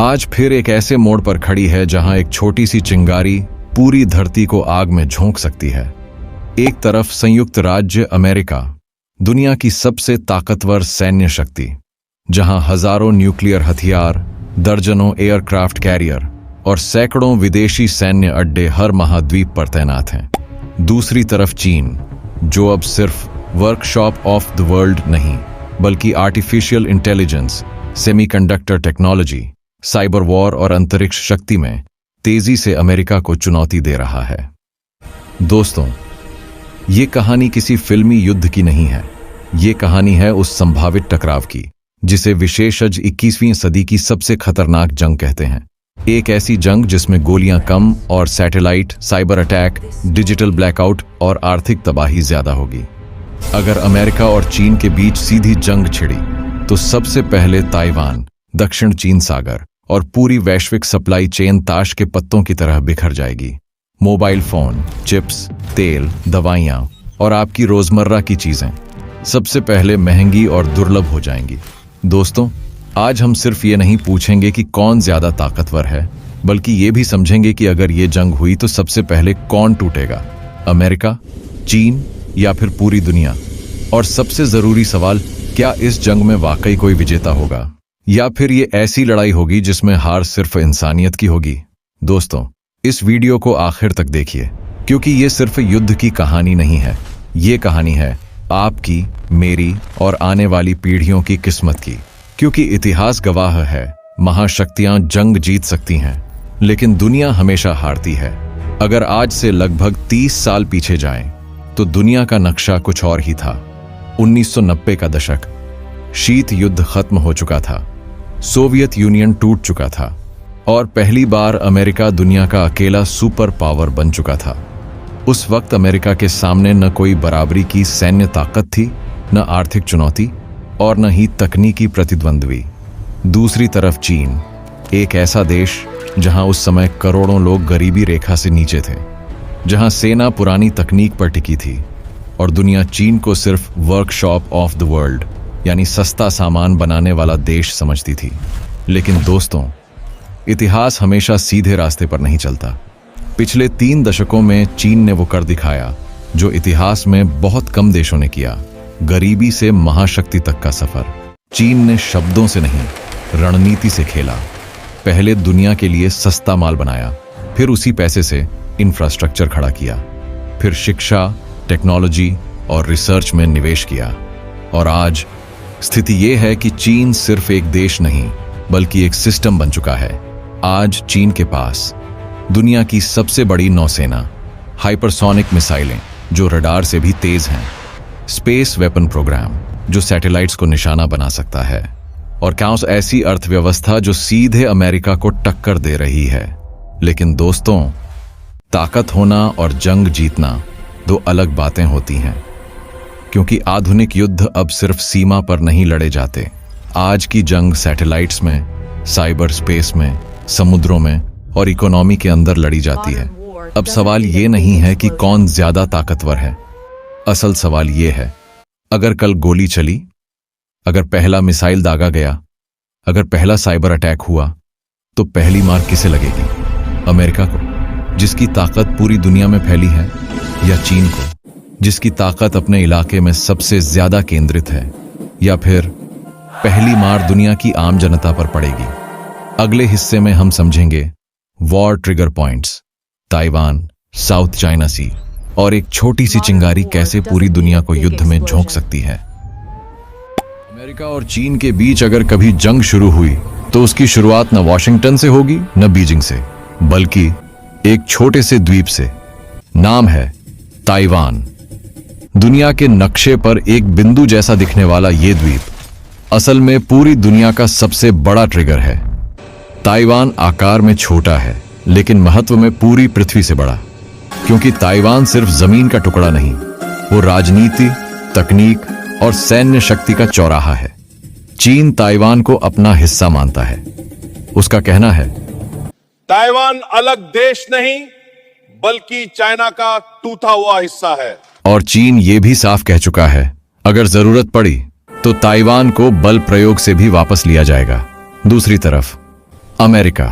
आज फिर एक ऐसे मोड़ पर खड़ी है जहां एक छोटी सी चिंगारी पूरी धरती को आग में झोंक सकती है। एक तरफ संयुक्त राज्य अमेरिका, दुनिया की सबसे ताकतवर सैन्य शक्ति, जहां हजारों न्यूक्लियर हथियार, दर्जनों एयरक्राफ्ट कैरियर और सैकड़ों विदेशी सैन्य अड्डे हर महाद्वीप पर तैनात हैं। दूसरी तरफ चीन, जो अब सिर्फ वर्कशॉप ऑफ द वर्ल्ड नहीं बल्कि artificial intelligence, semiconductor technology, cyber war और अंतरिक्ष शक्ति में तेजी से अमेरिका को चुनौती दे रहा है। दोस्तों, ये कहानी किसी फिल्मी युद्ध की नहीं है। ये कहानी है उस संभावित टकराव की जिसे विशेषज्ञ 21वीं सदी की सबसे खतरनाक जंग कहते हैं। एक ऐसी जंग जिसमें गोलियां कम और satellite, cyber attack, digital blackout और आर्थिक तबाही ज्यादा होगी। अगर अमेरिका और चीन के बीच सीधी जंग छिड़ी तो सबसे पहले ताइवान, दक्षिण चीन सागर और पूरी वैश्विक सप्लाई चेन ताश के पत्तों की तरह बिखर जाएगी। मोबाइल फोन, चिप्स, तेल, दवाइयां और आपकी रोजमर्रा की चीजें सबसे पहले महंगी और दुर्लभ हो जाएंगी। दोस्तों, आज हम सिर्फ ये नहीं पूछेंगे कि कौन ज्यादा ताकतवर है, बल्कि ये भी समझेंगे कि अगर ये जंग हुई तो सबसे पहले कौन टूटेगा, अमेरिका, चीन या फिर पूरी दुनिया। और सबसे जरूरी सवाल, क्या इस जंग में वाकई कोई विजेता होगा या फिर ये ऐसी लड़ाई होगी जिसमें हार सिर्फ इंसानियत की होगी। दोस्तों, इस वीडियो को आखिर तक देखिए, क्योंकि ये सिर्फ युद्ध की कहानी नहीं है। ये कहानी है आपकी, मेरी और आने वाली पीढ़ियों की किस्मत की। क्योंकि इतिहास गवाह है, महाशक्तियां जंग जीत सकती हैं, लेकिन दुनिया हमेशा हारती है। अगर आज से लगभग 30 साल पीछे जाएं, तो दुनिया का नक्शा कुछ और ही था। 1990 का दशक, शीत युद्ध खत्म हो चुका था, सोवियत यूनियन टूट चुका था और पहली बार अमेरिका दुनिया का अकेला सुपर पावर बन चुका था। उस वक्त अमेरिका के सामने न कोई बराबरी की सैन्य ताकत थी, न आर्थिक चुनौती और न ही तकनीकी प्रतिद्वंद्वी। दूसरी तरफ चीन, एक ऐसा देश जहां उस समय करोड़ों लोग गरीबी रेखा से नीचे थे, जहां सेना पुरानी तकनीक पर टिकी थी और दुनिया चीन को सिर्फ वर्कशॉप ऑफ द वर्ल्ड यानी सस्ता सामान बनाने वाला देश समझती थी। लेकिन दोस्तों, इतिहास हमेशा सीधे रास्ते पर नहीं चलता। पिछले 3 दशकों में चीन ने वो कर दिखाया जो इतिहास में बहुत कम देशों ने किया, गरीबी से महाशक्ति तक का सफर। चीन ने शब्दों से नहीं, रणनीति से खेला। पहले दुनिया के लिए सस्ता माल बनाया, फिर उसी पैसे से इंफ्रास्ट्रक्चर खड़ा किया, फिर शिक्षा, टेक्नोलॉजी और रिसर्च में निवेश किया। और आज स्थिति यह है कि चीन सिर्फ एक देश नहीं बल्कि एक सिस्टम बन चुका है। आज चीन के पास दुनिया की सबसे बड़ी नौसेना, हाइपरसोनिक मिसाइलें जो रडार से भी तेज हैं, स्पेस वेपन प्रोग्राम जो सैटेलाइट्स को निशाना बना सकता है, और काउंस ऐसी अर्थव्यवस्था जो सीधे अमेरिका को टक्कर दे रही है। लेकिन दोस्तों, ताकत होना और जंग जीतना 2 अलग बातें होती हैं, क्योंकि आधुनिक युद्ध अब सिर्फ सीमा पर नहीं लड़े जाते। आज की जंग सैटेलाइट्स में, साइबर स्पेस में, समुद्रों में और इकोनॉमी के अंदर लड़ी जाती है। अब सवाल ये नहीं है कि कौन ज्यादा ताकतवर है, असल सवाल ये है, अगर कल गोली चली, अगर पहला मिसाइल दागा गया, अगर पहला साइबर अटैक हुआ, तो पहली मार किसे लगेगी? अमेरिका को, जिसकी ताकत पूरी दुनिया में फैली है, या चीन को, जिसकी ताकत अपने इलाके में सबसे ज्यादा केंद्रित है? या फिर पहली मार दुनिया की आम जनता पर पड़ेगी? अगले हिस्से में हम समझेंगे war trigger points, Taiwan, South China Sea और एक छोटी सी चिंगारी कैसे पूरी दुनिया को युद्ध में झोंक सकती है। अमेरिका और चीन के बीच अगर कभी जंग शुरू हुई तो उसकी शुरुआत न वॉशिंगटन से होगी न बीजिंग से, बल्कि एक छोटे से द्वीप से। नाम है ताइवान। दुनिया के नक्शे पर एक बिंदु जैसा दिखने वाला ये द्वीप असल में पूरी दुनिया का सबसे बड़ा ट्रिगर है। ताइवान आकार में छोटा है, लेकिन महत्व में पूरी पृथ्वी से बड़ा, क्योंकि ताइवान सिर्फ जमीन का टुकड़ा नहीं, वो राजनीति, तकनीक और सैन्य शक्ति का चौराहा है। चीन ताइवान को अपना हिस्सा मानता है। उसका कहना है, ताइवान अलग देश नहीं बल्कि चाइना का टूटा हुआ हिस्सा है। और चीन ये भी साफ कह चुका है, अगर जरूरत पड़ी तो ताइवान को बल प्रयोग से भी वापस लिया जाएगा। दूसरी तरफ अमेरिका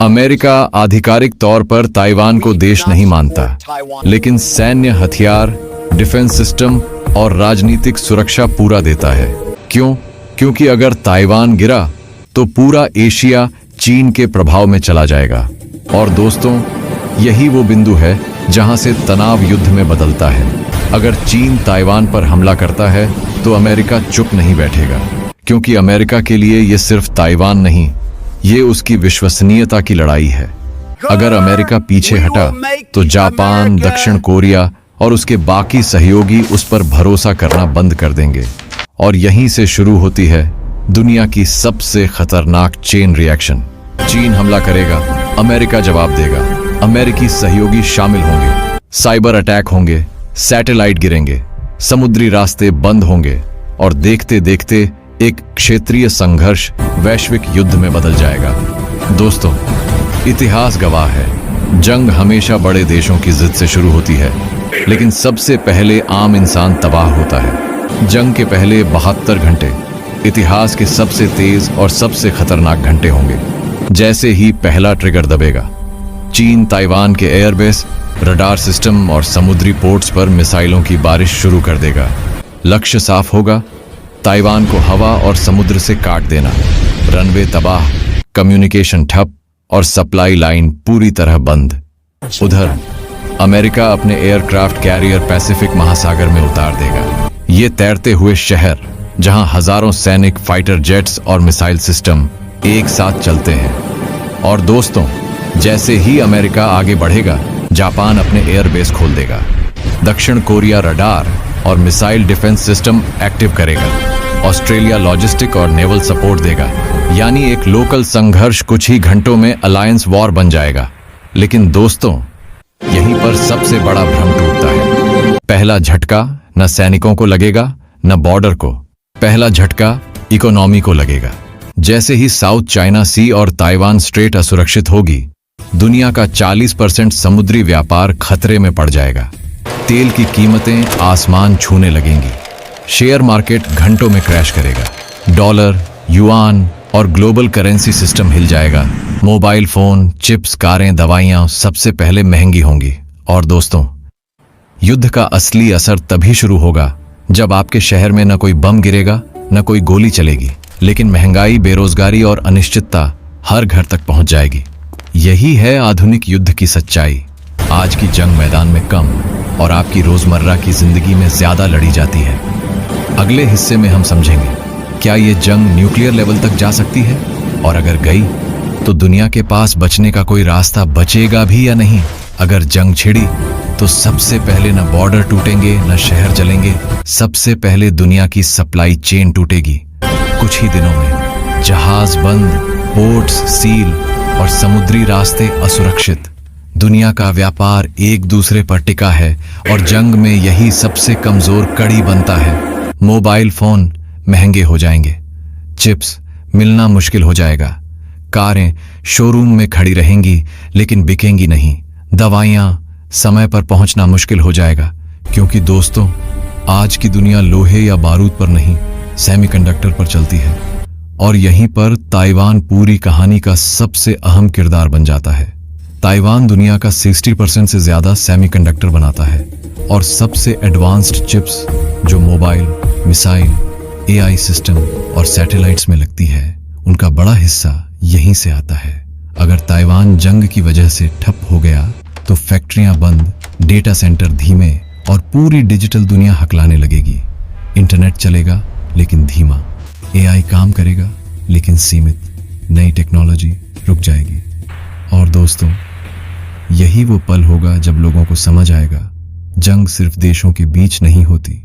अमेरिका आधिकारिक तौर पर ताइवान को देश नहीं मानता, लेकिन सैन्य हथियार, डिफेंस सिस्टम और राजनीतिक सुरक्षा पूरा देता है। क्यों? क्योंकि अगर ताइवान गिरा तो पूरा एशिया चीन के प्रभाव में चला जाएगा। और दोस्तों, यही वो बिंदु है जहां से तनाव युद्ध में बदलता है। अगर चीन ताइवान पर हमला करता है तो अमेरिका चुप नहीं बैठेगा, क्योंकि अमेरिका के लिए यह सिर्फ ताइवान नहीं, ये उसकी विश्वसनीयता की लड़ाई है। अगर अमेरिका पीछे हटा तो जापान, दक्षिण कोरिया और उसके बाकी सहयोगी उस पर भरोसा करना बंद कर देंगे। और यहीं से शुरू होती है दुनिया की सबसे खतरनाक चेन रिएक्शन। चीन हमला करेगा, अमेरिका जवाब देगा, अमेरिकी सहयोगी शामिल होंगे, साइबर अटैक होंगे, सैटेलाइट गिरेंगे, समुद्री रास्ते बंद होंगे और देखते देखते एक क्षेत्रीय संघर्ष वैश्विक युद्ध में बदल जाएगा। दोस्तों, इतिहास गवाह है, जंग हमेशा बड़े देशों की जिद से शुरू होती है, लेकिन सबसे पहले आम इंसान तबाह होता है। जंग के पहले 72 घंटे इतिहास के सबसे तेज और सबसे खतरनाक घंटे होंगे। जैसे ही पहला ट्रिगर दबेगा, चीन ताइवान के एयरबेस, रडार सिस्टम और समुद्री पोर्ट्स पर मिसाइलों की बारिश शुरू कर देगा। लक्ष्य साफ होगा, ताइवान को हवा और समुद्र से काट देना। रनवे तबाह, कम्युनिकेशन ठप और सप्लाई लाइन पूरी तरह बंद। उधर अमेरिका अपने एयरक्राफ्ट कैरियर पैसिफिक महासागर में उतार देगा। ये तैरते हुए शहर, जहां हजारों सैनिक, फाइटर जेट्स और मिसाइल सिस्टम एक साथ चलते हैं। और दोस्तों, जैसे ही अमेरिका आगे बढ़ेगा, जापान अपने एयरबेस खोल देगा, दक्षिण कोरिया रडार और मिसाइल डिफेंस सिस्टम एक्टिव करेगा, ऑस्ट्रेलिया लॉजिस्टिक और नेवल सपोर्ट देगा। यानी एक लोकल संघर्ष कुछ ही घंटों में अलायंस वॉर बन जाएगा। लेकिन दोस्तों, यहीं पर सबसे बड़ा भ्रम टूटता है। पहला झटका न सैनिकों को लगेगा न बॉर्डर को, पहला झटका इकोनॉमी को लगेगा। जैसे ही साउथ चाइना सी और ताइवान स्ट्रेट असुरक्षित होगी, दुनिया का 40% समुद्री व्यापार खतरे में पड़ जाएगा। तेल की कीमतें आसमान छूने लगेंगी, शेयर मार्केट घंटों में क्रैश करेगा, डॉलर, युआन और ग्लोबल करेंसी सिस्टम हिल जाएगा। मोबाइल फोन, चिप्स, कारें, दवाइयां सबसे पहले महंगी होंगी। और दोस्तों, युद्ध का असली असर तभी शुरू होगा जब आपके शहर में न कोई बम गिरेगा न कोई गोली चलेगी, लेकिन महंगाई, बेरोजगारी और अनिश्चितता हर घर तक पहुंच जाएगी। यही है आधुनिक युद्ध की सच्चाई। आज की जंग मैदान में कम और आपकी रोजमर्रा की जिंदगी में ज्यादा लड़ी जाती है। अगले हिस्से में हम समझेंगे, क्या ये जंग न्यूक्लियर लेवल तक जा सकती है, और अगर गई तो दुनिया के पास बचने का कोई रास्ता बचेगा भी या नहीं। अगर जंग छिड़ी तो सबसे पहले न बॉर्डर टूटेंगे न शहर जलेंगे, सबसे पहले दुनिया की सप्लाई चेन टूटेगी। कुछ ही दिनों में जहाज बंद, पोर्ट्स सील और समुद्री रास्ते असुरक्षित। दुनिया का व्यापार एक दूसरे पर टिका है और जंग में यही सबसे कमजोर कड़ी बनता है। मोबाइल फोन महंगे हो जाएंगे, चिप्स मिलना मुश्किल हो जाएगा, कारें शोरूम में खड़ी रहेंगी लेकिन बिकेंगी नहीं, दवाइयां समय पर पहुंचना मुश्किल हो जाएगा। क्योंकि दोस्तों, आज की दुनिया लोहे या बारूद पर नहीं, सेमीकंडक्टर पर चलती है। और यहीं पर ताइवान पूरी कहानी का सबसे अहम किरदार बन जाता है। ताइवान दुनिया का 60% से ज्यादा सेमीकंडक्टर बनाता है और सबसे एडवांस्ड चिप्स जो मोबाइल, मिसाइल, एआई सिस्टम और सैटेलाइट्स में लगती है, उनका बड़ा हिस्सा यहीं से आता है। अगर ताइवान जंग की वजह से ठप हो गया तो फैक्ट्रियां बंद, डेटा सेंटर धीमे और पूरी डिजिटल दुनिया हकलाने लगेगी। इंटरनेट चलेगा लेकिन धीमा, एआई काम करेगा लेकिन सीमित, नई टेक्नोलॉजी रुक जाएगी। और दोस्तों, यही वो पल होगा जब लोगों को समझ आएगा, जंग सिर्फ देशों के बीच नहीं होती,